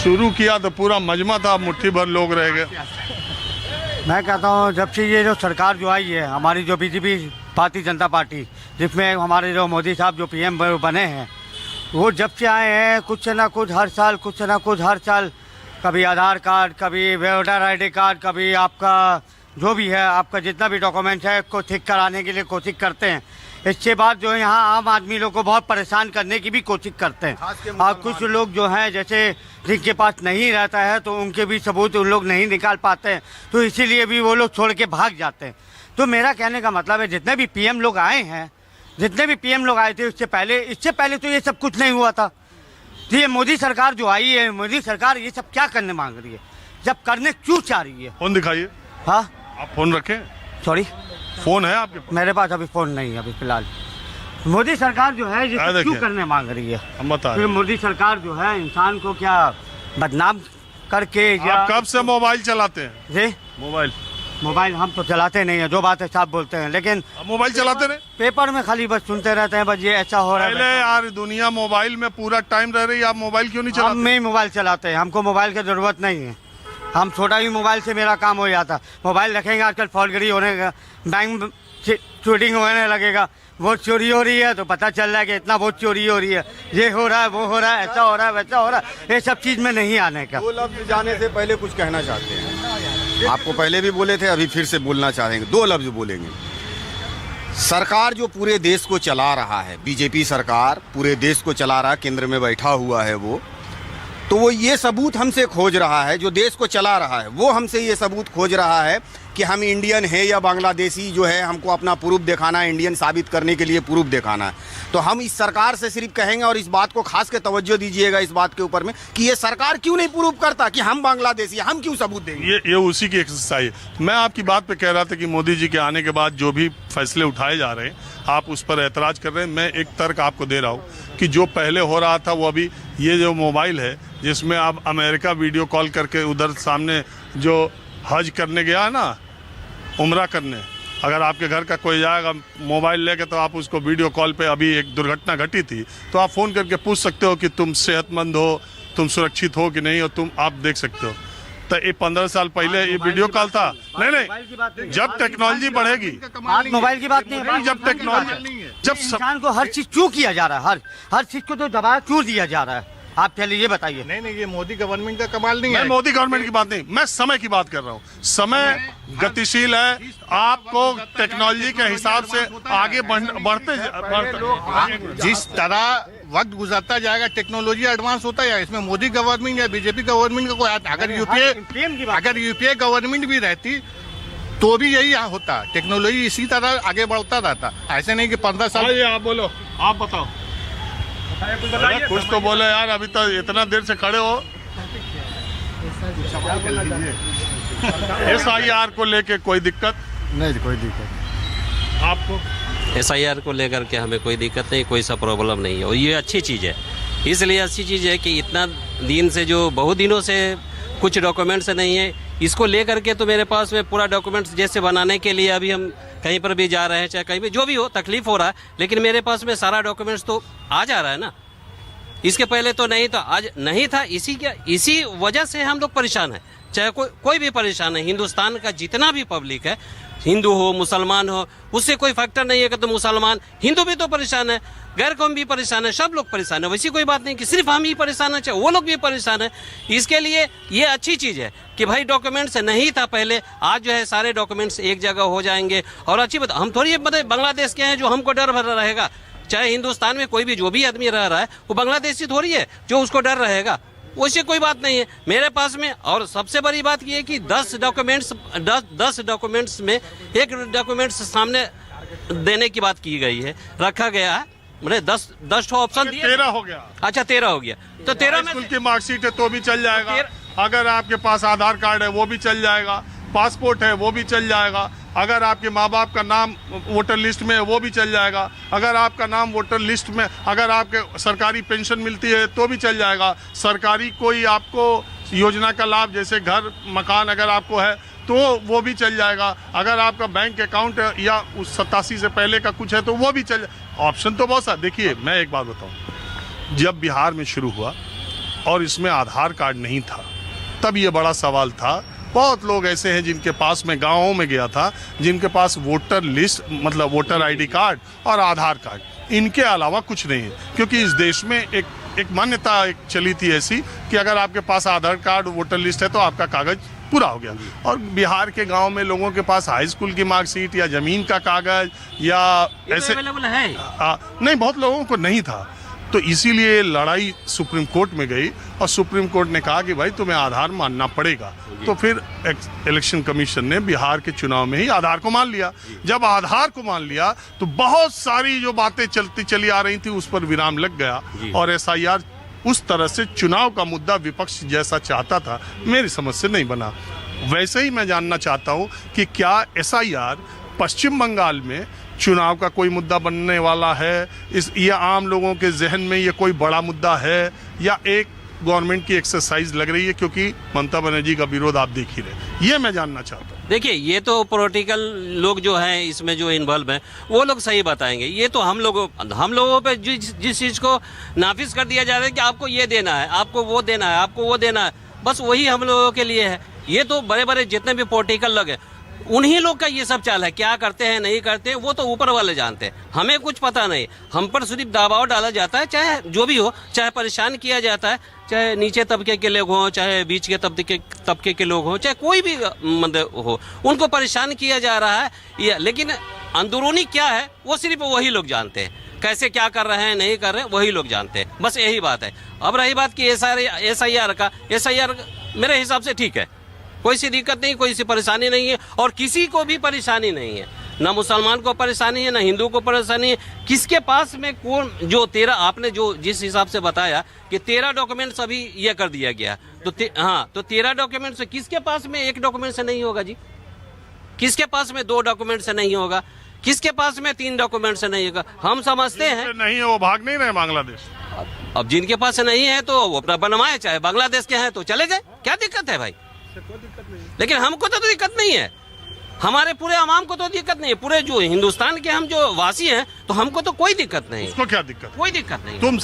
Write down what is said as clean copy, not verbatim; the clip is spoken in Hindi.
शुरू किया तो पूरा मजमा था, मुट्ठी भर लोग रह गए। मैं कहता हूँ जब से ये जो सरकार जो आई है हमारी, जो बीजेपी भारतीय जनता पार्टी, जिसमें हमारे जो मोदी साहब जो पीएम बने हैं, वो जब से आए हैं कुछ ना कुछ हर साल, कुछ ना कुछ हर साल, कभी आधार कार्ड, कभी वोटर आईडी कार्ड, कभी आपका जो भी है, आपका जितना भी डॉक्यूमेंट है को ठीक कराने के लिए कोशिश करते हैं। इसके बाद जो है यहाँ आम आदमी लोग को बहुत परेशान करने की भी कोशिश करते हैं। और कुछ लोग जो हैं जैसे जिनके पास नहीं रहता है तो उनके भी सबूत उन लोग नहीं निकाल पाते हैं, तो इसीलिए भी वो लोग छोड़ के भाग जाते हैं। तो मेरा कहने का मतलब है जितने भी पीएम लोग आए हैं, जितने भी पीएम लोग आए थे इससे पहले तो ये सब कुछ नहीं हुआ था। तो ये मोदी सरकार जो आई है, मोदी सरकार ये सब क्या करने मांग रही है, जब करने क्यों चाह रही है? फोन दिखाइए। हाँ, आप फोन रखें। सॉरी, फोन है आपके पास? मेरे पास अभी फोन नहीं है अभी फिलहाल। मोदी सरकार जो है ये सब क्यों करने मांग रही है? हम बता तो मोदी सरकार जो है इंसान को क्या बदनाम करके या... आप कब से मोबाइल चलाते हैं? जी, मोबाइल हम तो चलाते नहीं है, जो बात है साफ बोलते हैं, लेकिन मोबाइल चलाते रहे, पेपर में खाली बस सुनते रहते हैं, बस ये ऐसा हो रहा है। पहले यार दुनिया मोबाइल में पूरा टाइम रह रही है, आप मोबाइल क्यों नहीं चलाते? हम नहीं मोबाइल चलाते हैं, हमको मोबाइल की जरूरत नहीं है। हम छोटा ही मोबाइल से मेरा काम हो जाता। मोबाइल रखेंगे आजकल फॉर्जरी होने का, बैंक चोरिंग होने लगेगा, वोट चोरी हो रही है तो पता चल रहा है कि इतना वोट चोरी हो रही है, ये हो रहा है, वो हो रहा है, ऐसा हो रहा है, वैसा हो रहा है। ये सब चीज़ में नहीं आने का। दो लफ्ज जाने से पहले कुछ कहना चाहते हैं। आपको पहले भी बोले थे, अभी फिर से बोलना चाहेंगे, दो लफ्ज बोलेंगे। सरकार जो पूरे देश को चला रहा है, बीजेपी सरकार पूरे देश को चला रहा है, केंद्र में बैठा हुआ है वो, तो वो ये सबूत हमसे खोज रहा है, जो देश को चला रहा है वो हमसे ये सबूत खोज रहा है कि हम इंडियन है या बांग्लादेशी जो है, हमको अपना प्रूफ दिखाना है, इंडियन साबित करने के लिए प्रूफ दिखाना है। तो हम इस सरकार से सिर्फ कहेंगे, और इस बात को खास के तवज्जो दीजिएगा इस बात के ऊपर में, कि ये सरकार क्यों नहीं प्रूफ करता कि हम बांग्लादेशी, हम क्यों सबूत देंगे? ये उसी की एक्सरसाइज है। मैं आपकी बात पे कह रहा था कि मोदी जी के आने के बाद जो भी फैसले उठाए जा रहे हैं, आप उस पर ऐतराज कर रहे हैं। मैं एक तर्क आपको दे रहा हूँ कि जो पहले हो रहा था वो अभी, ये जो मोबाइल है जिसमें आप अमेरिका वीडियो कॉल करके उधर सामने जो हज करने गया ना, उम्रा करने, अगर आपके घर का कोई जाएगा मोबाइल लेके तो आप उसको वीडियो कॉल पे, अभी एक दुर्घटना घटी थी तो आप फ़ोन करके पूछ सकते हो कि तुम सेहतमंद हो, तुम सुरक्षित हो कि नहीं हो, तुम आप देख सकते हो। तो ये 15 साल पहले ये वीडियो कॉल था। नहीं, जब टेक्नोलॉजी बढ़ेगी, मोबाइल की बात नहीं है, जब टेक्नोलॉजी, जब इंसान को हर चीज क्यों किया जा रहा है, हर चीज को तो दबाव क्यों दिया जा रहा है, आप पहले ये बताइए। नहीं, ये मोदी गवर्नमेंट का कमाल नहीं है। मैं मोदी गवर्नमेंट की बात नहीं, मैं समय की बात कर रहा हूँ। समय गतिशील है, आपको टेक्नोलॉजी के हिसाब से आगे बढ़ते जिस तरह वक्त गुजरता जाएगा टेक्नोलॉजी एडवांस होता है। इसमें मोदी गवर्नमेंट या बीजेपी गवर्नमेंट का कोई, अगर यूपीए गवर्नमेंट भी रहती तो भी यही होता, टेक्नोलॉजी इसी तरह आगे बढ़ता रहता। ऐसे नहीं कि 15 साल। आप बोलो, आप बताओ कुछ तो बोले यार, अभी तो इतना देर से खड़े हो। SIR को लेके कोई दिक्कत नहीं? कोई दिक्कत आपको? SIR को लेकर के हमें कोई दिक्कत नहीं, कोई सा प्रॉब्लम नहीं है, और ये अच्छी चीज़ है। इसलिए अच्छी चीज़ है कि इतना दिन से, जो बहुत दिनों से कुछ डॉक्यूमेंट्स नहीं है, इसको लेकर के तो मेरे पास में पूरा डॉक्यूमेंट्स जैसे बनाने के लिए अभी हम कहीं पर भी जा रहे हैं, चाहे कहीं भी जो भी हो, तकलीफ हो रहा है, लेकिन मेरे पास में सारा डॉक्यूमेंट्स तो आ जा रहा है ना। इसके पहले तो नहीं था, आज नहीं था, इसी वजह से हम लोग परेशान हैं। चाहे कोई भी परेशान है, हिंदुस्तान का जितना भी पब्लिक है, हिंदू हो मुसलमान हो, उससे कोई फैक्टर नहीं है कि तो मुसलमान, हिंदू भी तो परेशान है, गैर कौम भी परेशान है, सब लोग परेशान है। वैसी कोई बात नहीं कि सिर्फ हम ही परेशान है, चाहे वो लोग भी परेशान है। इसके लिए ये अच्छी चीज़ है कि भाई डॉक्यूमेंट्स नहीं था पहले, आज जो है सारे डॉक्यूमेंट्स एक जगह हो जाएंगे। और अच्छी बात, हम थोड़ी मतलब बांग्लादेश के हैं जो हमको डर भरा रहेगा। चाहे हिंदुस्तान में कोई भी जो भी आदमी रह रहा है वो बांग्लादेशी थोड़ी है जो उसको डर रहेगा, वैसे कोई बात नहीं है मेरे पास में। और सबसे बड़ी बात ये है कि 10 डॉक्यूमेंट्स में एक डॉक्यूमेंट्स सामने देने की बात की गई है, रखा गया है, मतलब 10 ऑप्शन दिए। 13 हो गया। अच्छा 13 हो गया, तो 13 में स्कूल की मार्कशीट है तो भी चल जाएगा, अगर आपके पास आधार कार्ड है वो भी चल जाएगा, पासपोर्ट है वो भी चल जाएगा, अगर आपके माँ बाप का नाम वोटर लिस्ट में है वो भी चल जाएगा, अगर आपका नाम वोटर लिस्ट में, अगर आपके सरकारी पेंशन मिलती है तो भी चल जाएगा, सरकारी कोई आपको योजना का लाभ जैसे घर मकान अगर आपको है तो वो भी चल जाएगा, अगर आपका बैंक अकाउंट या उस 87 से पहले का कुछ है तो वो भी चल। ऑप्शन तो बहुत सारे। देखिए मैं एक बात बताऊँ, जब बिहार में शुरू हुआ और इसमें आधार कार्ड नहीं था, तब ये बड़ा सवाल था। बहुत लोग ऐसे हैं जिनके पास, मैं गाँवों में गया था, जिनके पास वोटर लिस्ट मतलब वोटर आईडी कार्ड और आधार कार्ड, इनके अलावा कुछ नहीं है। क्योंकि इस देश में एक मान्यता एक चली थी ऐसी कि अगर आपके पास आधार कार्ड वोटर लिस्ट है तो आपका कागज पूरा हो गया। और बिहार के गांव में लोगों के पास हाई स्कूल की मार्कशीट या जमीन का कागज या ऐसे अवेलेबल है नहीं, बहुत लोगों को नहीं था। तो इसीलिए लड़ाई सुप्रीम कोर्ट में गई और सुप्रीम कोर्ट ने कहा कि भाई तुम्हें आधार मानना पड़ेगा। तो फिर इलेक्शन कमीशन ने बिहार के चुनाव में ही आधार को मान लिया। जब आधार को मान लिया तो बहुत सारी जो बातें चली आ रही थी उस पर विराम लग गया और एसआईआर उस तरह से चुनाव का मुद्दा विपक्ष जैसा चाहता था मेरी समझ से नहीं बना। वैसे ही मैं जानना चाहता हूं कि क्या एसआईआर पश्चिम बंगाल में चुनाव का कोई मुद्दा बनने वाला है, ये आम लोगों के जहन में ये कोई बड़ा मुद्दा है या एक गवर्नमेंट की एक्सरसाइज लग रही है? क्योंकि ममता बनर्जी का विरोध आप देख ही रहे, ये मैं जानना चाहता हूँ। देखिए, ये तो पॉलिटिकल लोग जो हैं इसमें जो इन्वॉल्व हैं वो लोग सही बताएंगे। ये तो हम लोगों पे जिस चीज़ को नाफिज कर दिया जा रहा है कि आपको ये देना है, आपको वो देना है, आपको वो देना है, बस वही हम लोगों के लिए है। ये तो बड़े बड़े जितने भी पॉलिटिकल लोग हैं उन्हीं लोग का ये सब चाल है। क्या करते हैं नहीं करते हैं वो तो ऊपर वाले जानते हैं, हमें कुछ पता नहीं। हम पर सिर्फ दबाव डाला जाता है, चाहे जो भी हो, चाहे परेशान किया जाता है, चाहे नीचे तबके के लोग हों, चाहे बीच के तबके के लोग हों, चाहे कोई भी मतलब हो, उनको परेशान किया जा रहा है। लेकिन अंदरूनी क्या है वो सिर्फ वही लोग जानते हैं, कैसे क्या कर रहे हैं नहीं कर रहे हैं वही लोग जानते हैं, बस यही बात है। अब रही बात कि एसआईआर का, एसआईआर मेरे हिसाब से ठीक है, कोई सी दिक्कत नहीं, कोई सी परेशानी नहीं है और किसी को भी परेशानी नहीं है, ना मुसलमान को परेशानी है ना हिंदू को परेशानी है। किसके पास में कौन जो 13 आपने जो जिस हिसाब से बताया कि 13 डॉक्यूमेंट्स अभी ये कर दिया गया तो हाँ, तो 13 डॉक्यूमेंट्स किसके पास में 1 डॉक्यूमेंट से नहीं होगा जी? किसके पास में 2 डॉक्यूमेंट से नहीं होगा? किसके पास में 3 डॉक्यूमेंट से नहीं होगा? हम समझते हैं नहीं है वो भाग नहीं रहे बांग्लादेश। अब जिनके पास नहीं है तो वो अपना बनवाए, चाहे बांग्लादेश के हैं तो चले जाए, क्या दिक्कत है भाई? लेकिन हमको तो दिक्कत नहीं है, हमारे पूरे आवाम को तो दिक्कत नहीं है, पूरे जो हिंदुस्तान के हम जो वासी हैं तो हमको तो कोई दिक्कत नहीं। उसको क्या दिक्कत? कोई दिक्कत नहीं। तुम